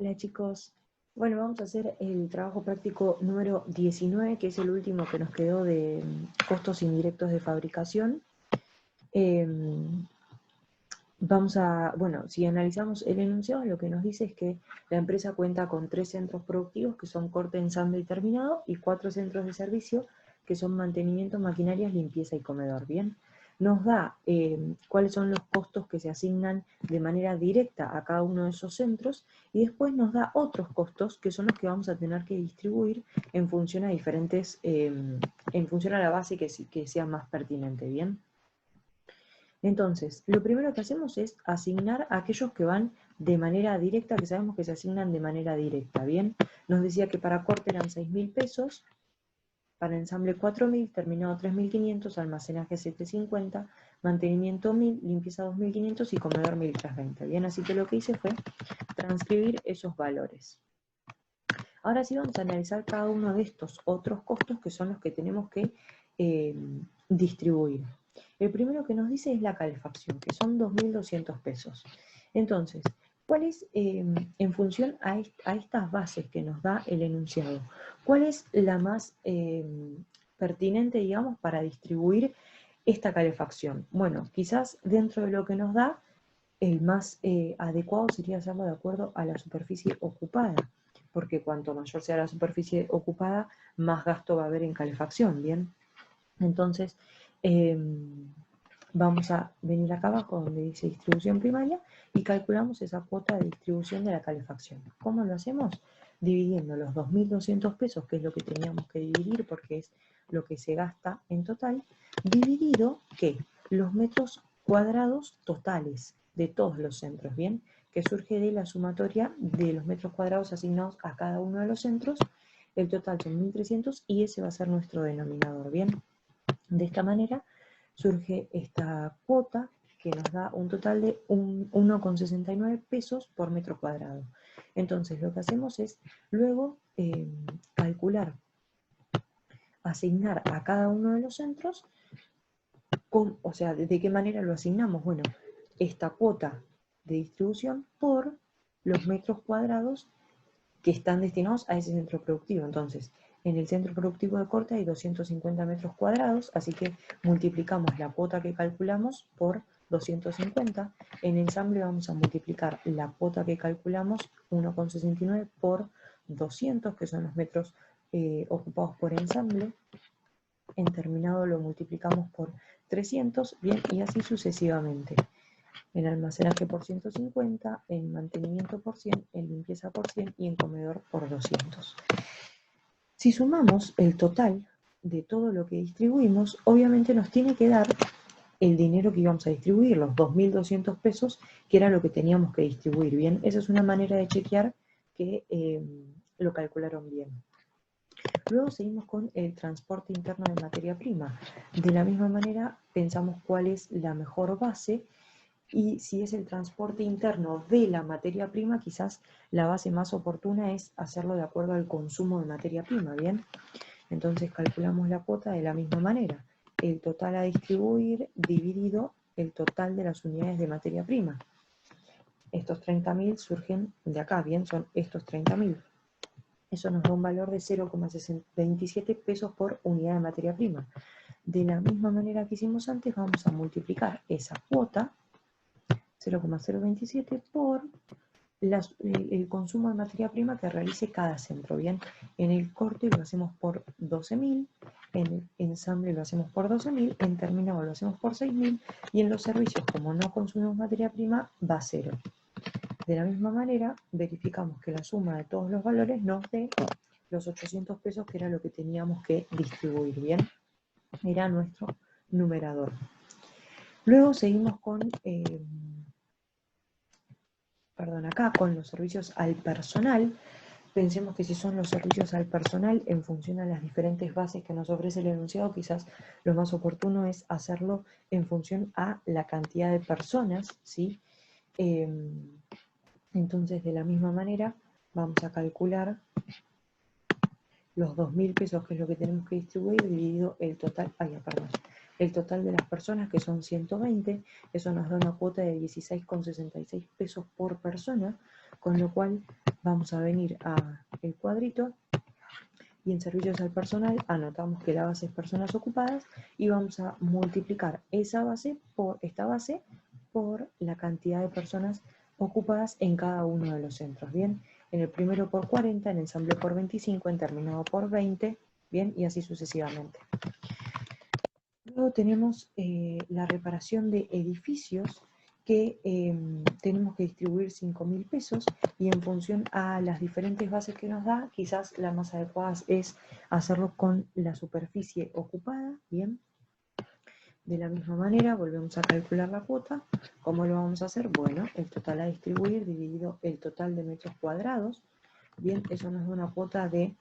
Hola chicos, bueno, vamos a hacer el trabajo práctico número 19, que es el último que nos quedó de costos indirectos de fabricación. Bueno, si analizamos el enunciado, lo que nos dice es que la empresa cuenta con 3 centros productivos, que son corte, ensamble y terminado, y 4 centros de servicio, que son mantenimiento, maquinarias, limpieza y comedor. Bien, nos da cuáles son los costos que se asignan de manera directa a cada uno de esos centros, y después nos da otros costos, que son los que vamos a tener que distribuir en función a diferentes, en función a la base que sea más pertinente. Bien. Entonces, lo primero que hacemos es asignar a aquellos que van de manera directa, que sabemos que se asignan de manera directa, ¿bien? Nos decía que para corte eran 6.000 pesos, para ensamble 4.000, terminado 3.500, almacenaje 750, mantenimiento 1.000, limpieza 2.500 y comedor 1.320, ¿bien? Así que lo que hice fue transcribir esos valores. Ahora sí vamos a analizar cada uno de estos otros costos que son los que tenemos que distribuir. El primero que nos dice es la calefacción, que son 2.200 pesos. Entonces, ¿cuál es, en función a estas bases que nos da el enunciado, cuál es la más pertinente, digamos, para distribuir esta calefacción? Bueno, quizás dentro de lo que nos da, el más adecuado sería hacerlo de acuerdo a la superficie ocupada, porque cuanto mayor sea la superficie ocupada, más gasto va a haber en calefacción, ¿bien? Entonces, vamos a venir acá abajo donde dice distribución primaria y calculamos esa cuota de distribución de la calefacción. ¿Cómo lo hacemos? Dividiendo los 2.200 pesos, que es lo que teníamos que dividir porque es lo que se gasta en total, dividido, ¿qué? Los metros cuadrados totales de todos los centros, ¿bien? Que surge de la sumatoria de los metros cuadrados asignados a cada uno de los centros. El total son 1.300 y ese va a ser nuestro denominador, ¿bien? De esta manera surge esta cuota que nos da un total de 1,69 pesos por metro cuadrado. Entonces lo que hacemos es luego calcular, asignar a cada uno de los centros, o sea, ¿de qué manera lo asignamos? Bueno, esta cuota de distribución por los metros cuadrados que están destinados a ese centro productivo. Entonces, en el centro productivo de corte hay 250 metros cuadrados, así que multiplicamos la cuota que calculamos por 250. En ensamble vamos a multiplicar la cuota que calculamos, 1,69, por 200, que son los metros ocupados por ensamble. En terminado lo multiplicamos por 300, bien, y así sucesivamente. En almacenaje por 150, en mantenimiento por 100, en limpieza por 100 y en comedor por 200. Si sumamos el total de todo lo que distribuimos, obviamente nos tiene que dar el dinero que íbamos a distribuir, los 2.200 pesos, que era lo que teníamos que distribuir. Bien, esa es una manera de chequear que lo calcularon bien. Luego seguimos con el transporte interno de materia prima. De la misma manera, pensamos cuál es la mejor base. Y si es el transporte interno de la materia prima, quizás la base más oportuna es hacerlo de acuerdo al consumo de materia prima, ¿bien? Entonces calculamos la cuota de la misma manera. El total a distribuir dividido el total de las unidades de materia prima. Estos 30.000 surgen de acá, ¿bien? Son estos 30.000. Eso nos da un valor de 0,27 pesos por unidad de materia prima. De la misma manera que hicimos antes, vamos a multiplicar esa cuota 0,027 por el consumo de materia prima que realice cada centro. Bien, en el corte lo hacemos por 12.000, en el ensamble lo hacemos por 12.000, en terminado lo hacemos por 6.000 y en los servicios, como no consumimos materia prima, va a 0. De la misma manera, verificamos que la suma de todos los valores nos dé los 800 pesos, que era lo que teníamos que distribuir. Bien, era nuestro numerador. Luego seguimos con acá con los servicios al personal. Pensemos que si son los servicios al personal en función a las diferentes bases que nos ofrece el enunciado, quizás lo más oportuno es hacerlo en función a la cantidad de personas, ¿sí? Entonces, de la misma manera, vamos a calcular los 2.000 pesos, que es lo que tenemos que distribuir, dividido el total, el total de las personas, que son 120, eso nos da una cuota de 16,66 pesos por persona, con lo cual vamos a venir al cuadrito y en servicios al personal anotamos que la base es personas ocupadas y vamos a multiplicar esta base por la cantidad de personas ocupadas en cada uno de los centros, ¿bien? En el primero por 40, en ensamble por 25, en terminado por 20, ¿bien? Y así sucesivamente. Luego tenemos la reparación de edificios que tenemos que distribuir 5.000 pesos y en función a las diferentes bases que nos da, quizás la más adecuada es hacerlo con la superficie ocupada, ¿bien? De la misma manera volvemos a calcular la cuota. ¿Cómo lo vamos a hacer? Bueno, el total a distribuir dividido el total de metros cuadrados, ¿bien? Eso nos da una cuota de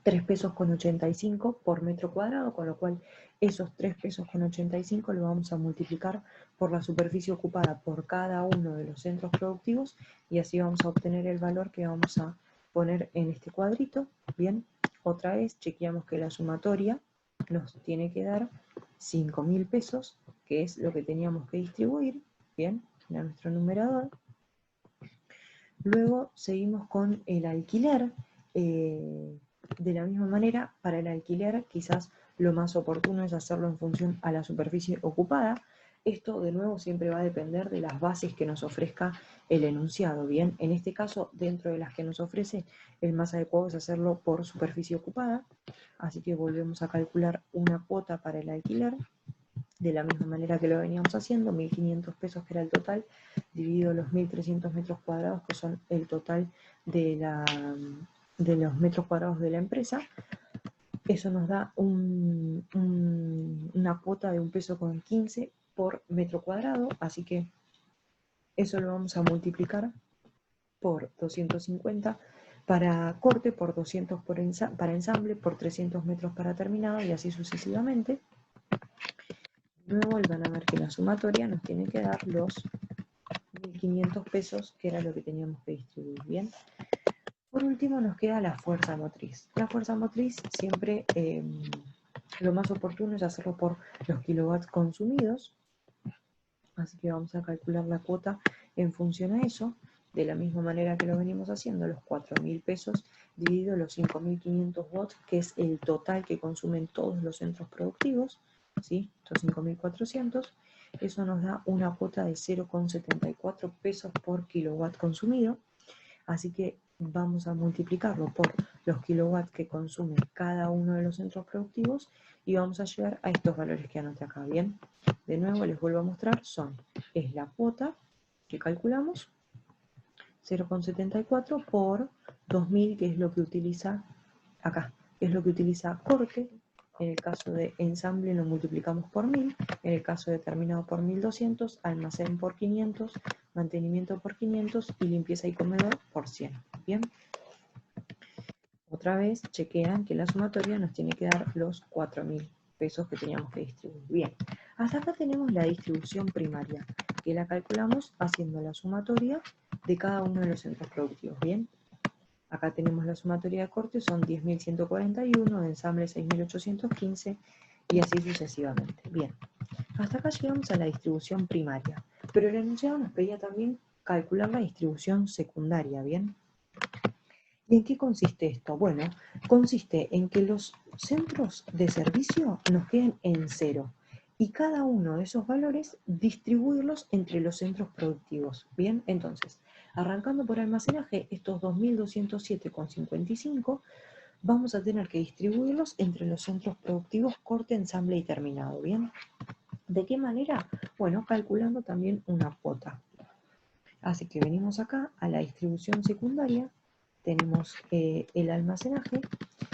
3 pesos con 85 por metro cuadrado, con lo cual esos 3 pesos con 85 lo vamos a multiplicar por la superficie ocupada por cada uno de los centros productivos y así vamos a obtener el valor que vamos a poner en este cuadrito. Bien, otra vez chequeamos que la sumatoria nos tiene que dar 5.000 pesos, que es lo que teníamos que distribuir, bien, a nuestro numerador. Luego seguimos con el alquiler. De la misma manera, para el alquiler quizás lo más oportuno es hacerlo en función a la superficie ocupada. Esto de nuevo siempre va a depender de las bases que nos ofrezca el enunciado. Bien, en este caso, dentro de las que nos ofrece, el más adecuado es hacerlo por superficie ocupada. Así que volvemos a calcular una cuota para el alquiler, de la misma manera que lo veníamos haciendo, 1.500 pesos que era el total, dividido los 1.300 metros cuadrados que son el total de los metros cuadrados de la empresa. Eso nos da una cuota de 1 peso con 15 por metro cuadrado, así que eso lo vamos a multiplicar por 250 para corte, por 200 para ensamble, por 300 metros para terminado y así sucesivamente. Luego van a ver que la sumatoria nos tiene que dar los 1.500 pesos, que era lo que teníamos que distribuir, ¿bien? Por último nos queda la fuerza motriz. La fuerza motriz siempre lo más oportuno es hacerlo por los kilowatts consumidos, así que vamos a calcular la cuota en función a eso, de la misma manera que lo venimos haciendo, los 4.000 pesos dividido los 5.500 watts, que es el total que consumen todos los centros productivos, ¿sí? Estos 5.400, eso nos da una cuota de 0,74 pesos por kilowatt consumido, así que vamos a multiplicarlo por los kilowatts que consume cada uno de los centros productivos y vamos a llegar a estos valores que anoté acá, ¿bien? De nuevo les vuelvo a mostrar, es la cuota que calculamos, 0,74 por 2.000, que es lo que utiliza acá, que es lo que utiliza corte. En el caso de ensamble lo multiplicamos por 1.000, en el caso de terminado por 1.200, almacén por 500, mantenimiento por 500 y limpieza y comedor por 100. Bien. Otra vez chequean que la sumatoria nos tiene que dar los 4.000 pesos que teníamos que distribuir. Bien. Hasta acá tenemos la distribución primaria, que la calculamos haciendo la sumatoria de cada uno de los centros productivos. Bien. Acá tenemos la sumatoria de corte, son 10.141, de ensamble 6.815 y así sucesivamente. Bien, hasta acá llegamos a la distribución primaria, pero el enunciado nos pedía también calcular la distribución secundaria, ¿bien? ¿Y en qué consiste esto? Bueno, consiste en que los centros de servicio nos queden en cero y cada uno de esos valores distribuirlos entre los centros productivos. Bien, entonces, arrancando por almacenaje, estos 2.207,55 vamos a tener que distribuirlos entre los centros productivos corte, ensamble y terminado. Bien, ¿de qué manera? Bueno, calculando también una cuota. Así que venimos acá a la distribución secundaria, tenemos el almacenaje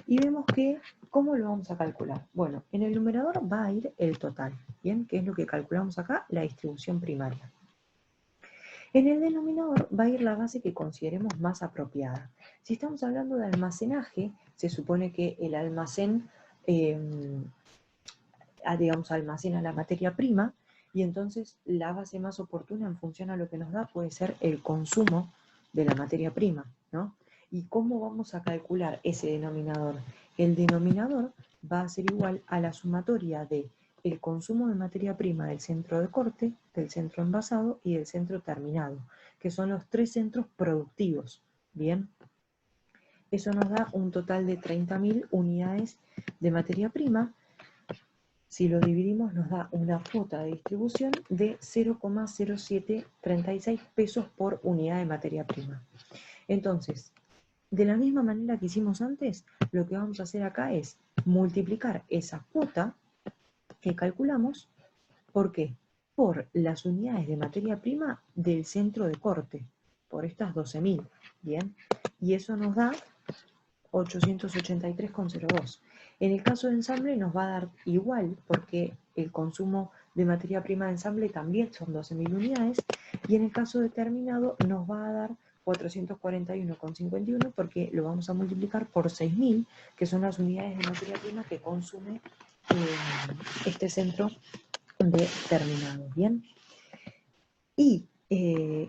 y vemos que, ¿cómo lo vamos a calcular? Bueno, en el numerador va a ir el total, ¿bien? Que es lo que calculamos acá, la distribución primaria. En el denominador va a ir la base que consideremos más apropiada. Si estamos hablando de almacenaje, se supone que el almacén, digamos, almacena la materia prima, y entonces la base más oportuna en función a lo que nos da puede ser el consumo de la materia prima, ¿no? ¿Y cómo vamos a calcular ese denominador? El denominador va a ser igual a la sumatoria de el consumo de materia prima del centro de corte, del centro envasado y del centro terminado. que son los 3 centros productivos. Bien, eso nos da un total de 30.000 unidades de materia prima. Si lo dividimos nos da una cuota de distribución de 0,0736 pesos por unidad de materia prima. Entonces, de la misma manera que hicimos antes, lo que vamos a hacer acá es multiplicar esa cuota que calculamos, ¿por qué? Por las unidades de materia prima del centro de corte, por estas 12.000, ¿bien? Y eso nos da 883,02. En el caso de ensamble nos va a dar igual, porque el consumo de materia prima de ensamble también son 12.000 unidades, y en el caso de terminado nos va a dar 441,51 porque lo vamos a multiplicar por 6.000, que son las unidades de materia prima que consume este centro de terminado, ¿bien? Y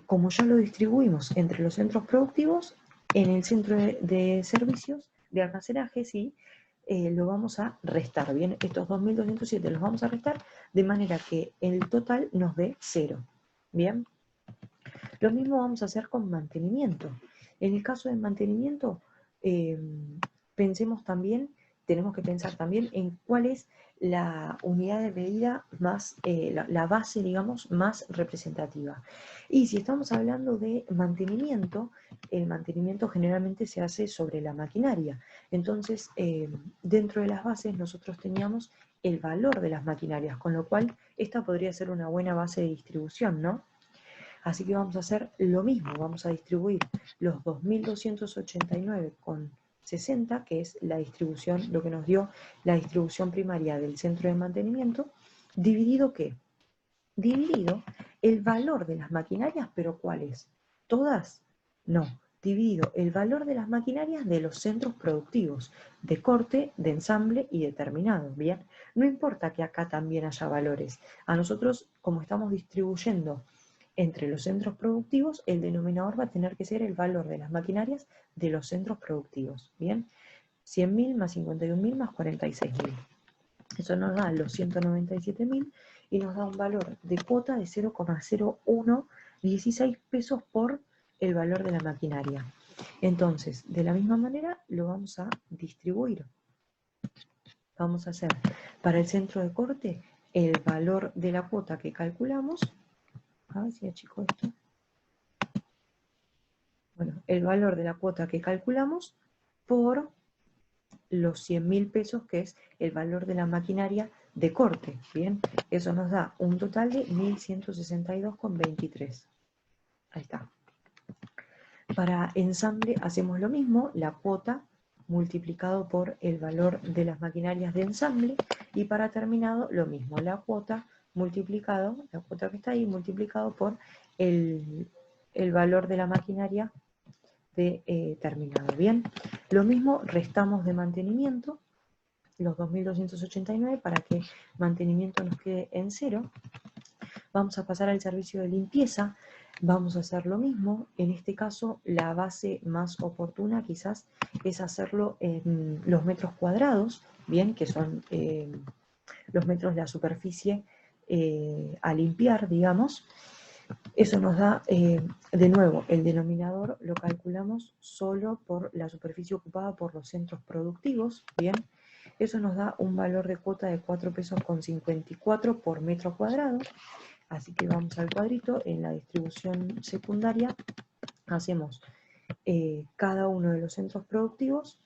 como ya lo distribuimos entre los centros productivos, en el centro de servicios, de almacenaje, sí, lo vamos a restar, ¿bien? Estos 2.207 los vamos a restar de manera que el total nos dé 0, ¿bien? Lo mismo vamos a hacer con mantenimiento. En el caso de mantenimiento, tenemos que pensar también en cuál es la unidad de medida más, la base, digamos, más representativa. Y si estamos hablando de mantenimiento, el mantenimiento generalmente se hace sobre la maquinaria. Entonces, dentro de las bases nosotros teníamos el valor de las maquinarias, con lo cual esta podría ser una buena base de distribución, ¿no? Así que vamos a hacer lo mismo, vamos a distribuir los 2.289,60, que es la distribución, lo que nos dio la distribución primaria del centro de mantenimiento, dividido ¿qué? Dividido el valor de las maquinarias, pero ¿cuáles? ¿Todas? No. Dividido el valor de las maquinarias de los centros productivos, de corte, de ensamble y de terminado, ¿bien? No importa que acá también haya valores. A nosotros, como estamos distribuyendo entre los centros productivos, el denominador va a tener que ser el valor de las maquinarias de los centros productivos, ¿bien? 100.000 más 51.000 más 46.000. Eso nos da los 197.000 y nos da un valor de cuota de 0,0116 pesos por el valor de la maquinaria. Entonces, de la misma manera, lo vamos a distribuir. Vamos a hacer para el centro de corte el valor de la cuota que calculamos. A ver si achico esto. Bueno, el valor de la cuota que calculamos por los 100.000 pesos, que es el valor de la maquinaria de corte, ¿bien? Eso nos da un total de 1.162,23. Ahí está. Para ensamble hacemos lo mismo, la cuota multiplicado por el valor de las maquinarias de ensamble, y para terminado lo mismo, la cuota multiplicado, la cuota que está ahí, multiplicado por el valor de la maquinaria de terminado. Bien, lo mismo restamos de mantenimiento, los 2.289 para que mantenimiento nos quede en 0. Vamos a pasar al servicio de limpieza, vamos a hacer lo mismo. En este caso la base más oportuna quizás es hacerlo en los metros cuadrados, bien, que son los metros de la superficie a limpiar, digamos. Eso nos da, de nuevo, el denominador lo calculamos solo por la superficie ocupada por los centros productivos, ¿bien? Eso nos da un valor de cuota de 4,54 pesos por metro cuadrado. Así que vamos al cuadrito, en la distribución secundaria hacemos cada uno de los centros productivos,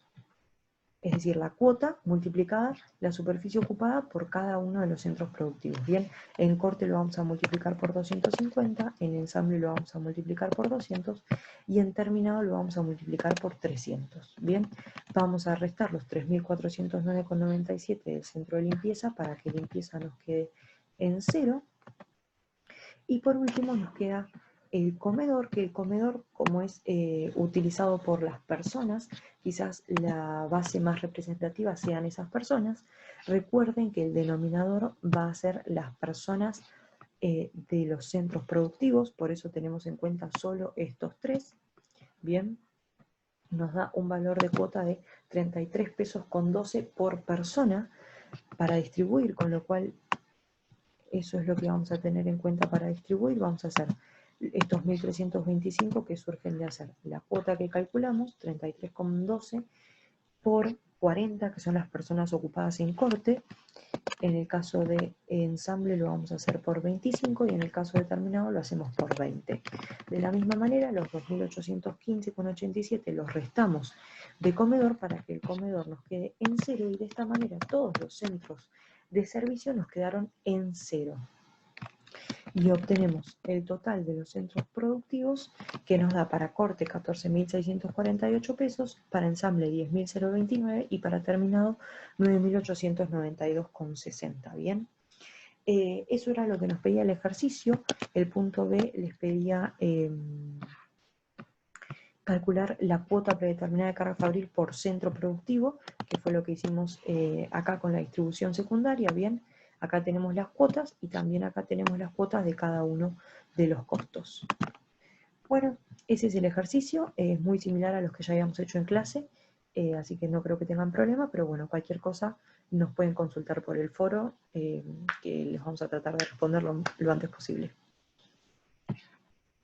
es decir, la cuota multiplicada la superficie ocupada por cada uno de los centros productivos. Bien, en corte lo vamos a multiplicar por 250, en ensamble lo vamos a multiplicar por 200 y en terminado lo vamos a multiplicar por 300. Bien, vamos a restar los 3.409,97 del centro de limpieza para que limpieza nos quede en 0. Y por último nos queda el comedor, que el comedor, como es utilizado por las personas, quizás la base más representativa sean esas personas. Recuerden que el denominador va a ser las personas de los centros productivos, por eso tenemos en cuenta solo estos 3. Bien, nos da un valor de cuota de 33 pesos con 12 por persona para distribuir, con lo cual eso es lo que vamos a tener en cuenta para distribuir. Vamos a hacer estos 1.325 que surgen de hacer la cuota que calculamos, 33,12 por 40, que son las personas ocupadas en corte. En el caso de ensamble lo vamos a hacer por 25 y en el caso de terminado lo hacemos por 20. De la misma manera, los 2.815,87 los restamos de comedor para que el comedor nos quede en cero y de esta manera todos los centros de servicio nos quedaron en cero. Y obtenemos el total de los centros productivos que nos da para corte 14.648 pesos, para ensamble 10.029 y para terminado 9.892,60. Bien, eso era lo que nos pedía el ejercicio. El punto B les pedía calcular la cuota predeterminada de carga fabril por centro productivo, que fue lo que hicimos acá con la distribución secundaria. Bien, acá tenemos las cuotas y también acá tenemos las cuotas de cada uno de los costos. Bueno, ese es el ejercicio, es muy similar a los que ya habíamos hecho en clase, así que no creo que tengan problema, pero bueno, cualquier cosa nos pueden consultar por el foro, que les vamos a tratar de responder lo antes posible.